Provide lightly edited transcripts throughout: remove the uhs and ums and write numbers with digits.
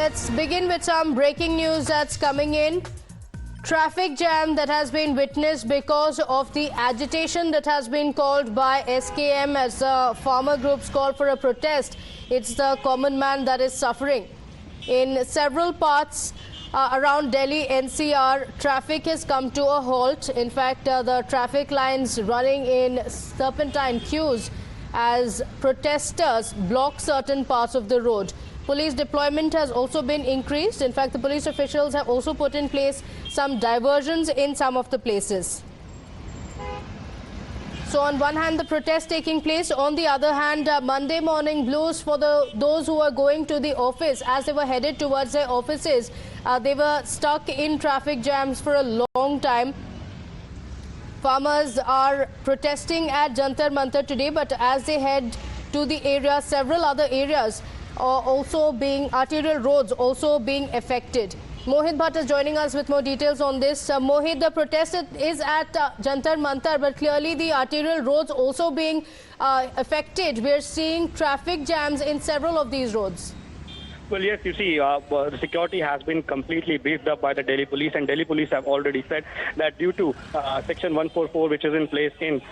Let's begin with some breaking news that's coming in. Traffic jam that has been witnessed because of the agitation that has been called by SKM as farmer groups call for a protest. It's the common man that is suffering. In several parts around Delhi NCR, traffic has come to a halt. In fact, the traffic lines running in serpentine queues as protesters block certain parts of the road. Police deployment has also been increased. In fact, the police officials have also put in place some diversions in some of the places. So on one hand, the protest taking place. On the other hand, Monday morning blues for those who are going to the office. As they were headed towards their offices, they were stuck in traffic jams for a long time. Farmers are protesting at Jantar Mantar today, but as they head to the area, several other areas arterial roads also being affected. Mohit Bhatt is joining us with more details on this. Mohit, the protest is at Jantar Mantar, but clearly the arterial roads also being affected. We're seeing traffic jams in several of these roads. Well, yes, you see, the security has been completely beefed up by the Delhi police, and Delhi police have already said that due to Section 144, which is in place in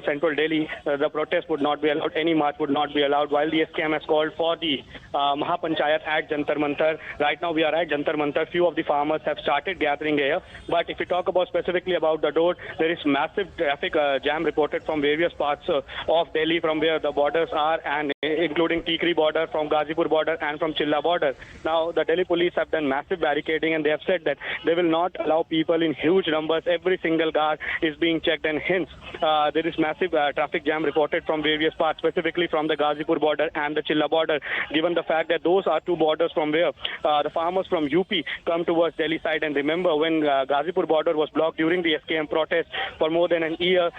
central Delhi, the protest would not be allowed, any march would not be allowed, while the SKM has called for the Mahapanchayat at Jantar Mantar. Right now, we are at Jantar Mantar. Few of the farmers have started gathering here, but if we talk about specifically about the road, there is massive traffic jam reported from various parts of Delhi, from where the borders are, and including Tikri border, from Ghazipur border, and from Chilla border. Now, the Delhi police have done massive barricading, and they have said that they will not allow people in huge numbers. Every single car is being checked, and hence there is massive traffic jam reported from various parts, specifically from the Ghazipur border and the Chilla border, given the fact that those are two borders from where the farmers from UP come towards Delhi side. And remember, when Ghazipur border was blocked during the SKM protest for more than an year,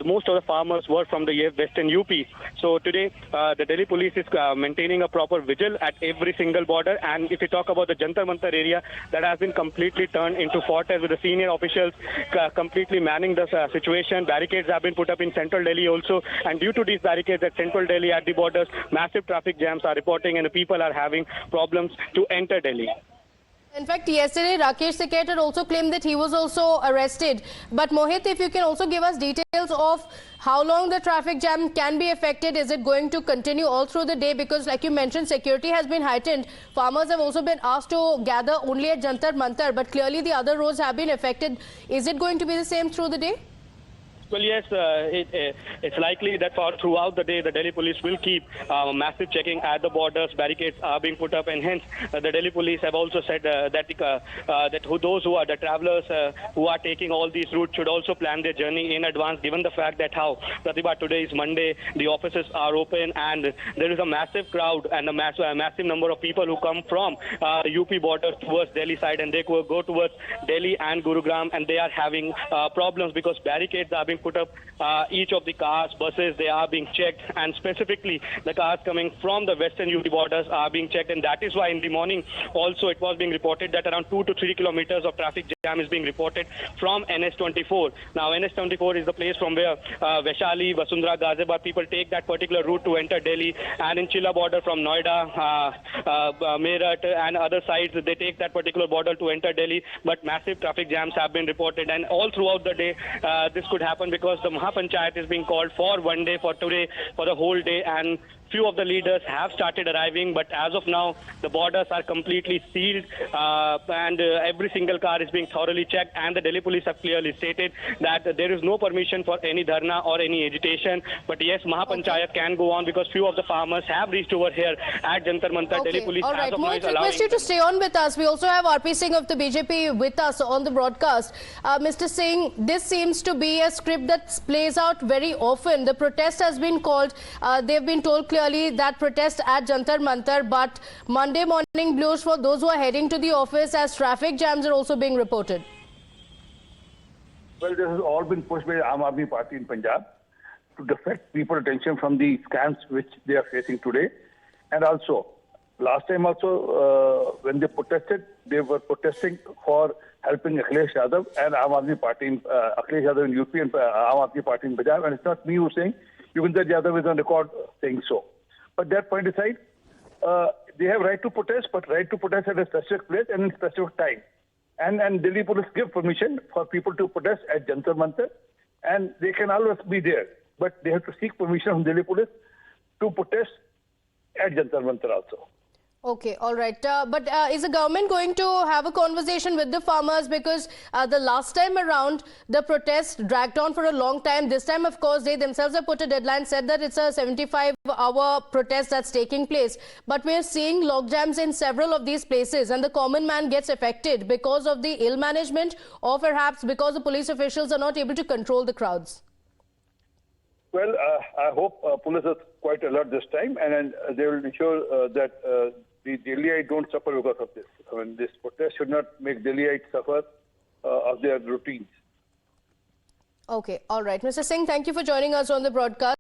most of the farmers were from the western UP. So today, the Delhi police is maintaining a proper vigil at every single border. And if you talk about the Jantar Mantar area, that has been completely turned into fortress, with the senior officials completely manning the situation. Barricades have been put up in central Delhi also, and due to these barricades at central Delhi at the borders, massive traffic jams are reporting, and people are having problems to enter Delhi. In fact, yesterday, Rakesh Sikhet had also claimed that he was also arrested. But Mohit, if you can also give us details of how long the traffic jam can be affected. Is it going to continue all through the day? Because like you mentioned, security has been heightened. Farmers have also been asked to gather only at Jantar Mantar, but clearly the other roads have been affected. Is it going to be the same through the day? Well, yes, it's likely that throughout the day, the Delhi police will keep massive checking at the borders. Barricades are being put up, and hence the Delhi police have also said that those who are the travelers who are taking all these routes should also plan their journey in advance, given the fact that Pratibha, today is Monday, the offices are open, and there is a massive crowd and a massive number of people who come from the UP border towards Delhi side, and they go towards Delhi and Gurugram, and they are having problems because barricades are being put up. Each of the cars, buses, they are being checked, and specifically the cars coming from the western UP borders are being checked, and that is why in the morning also it was being reported that around 2 to 3 kilometers of traffic jam is being reported from NS24. Now, NS24 is the place from where Vaishali, Vasundhara, Ghaziabad people take that particular route to enter Delhi, and in Chilla border from Noida, Meerut and other sides, they take that particular border to enter Delhi, but massive traffic jams have been reported, and all throughout the day this could happen because the Mahapanchayat is being called for one day, for today, for the whole day, and few of the leaders have started arriving, but as of now, the borders are completely sealed, and every single car is being thoroughly checked, and the Delhi police have clearly stated that there is no permission for any dharna or any agitation. But yes, Mahapanchayat can go on because few of the farmers have reached over here at Jantar Mantar. Delhi police as of now is allowing. Request you to stay on with us. We also have RP Singh of the BJP with us on the broadcast. Mr. Singh, this seems to be a script that plays out very often. The protest has been called. They've been told clearly that protest at Jantar Mantar, but Monday morning blues for those who are heading to the office as traffic jams are also being reported. Well, this has all been pushed by the Aam Aadmi Party in Punjab to deflect people's attention from the scams which they are facing today. And also, last time also, when they protested, they were protesting for helping Akhilesh Yadav and Aam Aadmi Party, Akhilesh Yadav in UP and Aam Aadmi Party in Punjab. And it's not me who's saying, Yuvinder Yadav is on record saying so. But that point aside, they have right to protest, but right to protest at a specific place and in specific time. And Delhi police give permission for people to protest at Jantar Mantar, and they can always be there. But they have to seek permission from Delhi police to protest at Jantar Mantar also. Okay, all right. But is the government going to have a conversation with the farmers? Because the last time around, the protest dragged on for a long time. This time, of course, they themselves have put a deadline, said that it's a 75-hour protest that's taking place. But we're seeing logjams in several of these places, and the common man gets affected because of the ill management, or perhaps because the police officials are not able to control the crowds. Well, I hope police are quite alert this time, and they will ensure that the Delhiites don't suffer because of this. I mean, this protest should not make Delhiites suffer of their routines. Okay, all right. Mr. Singh, thank you for joining us on the broadcast.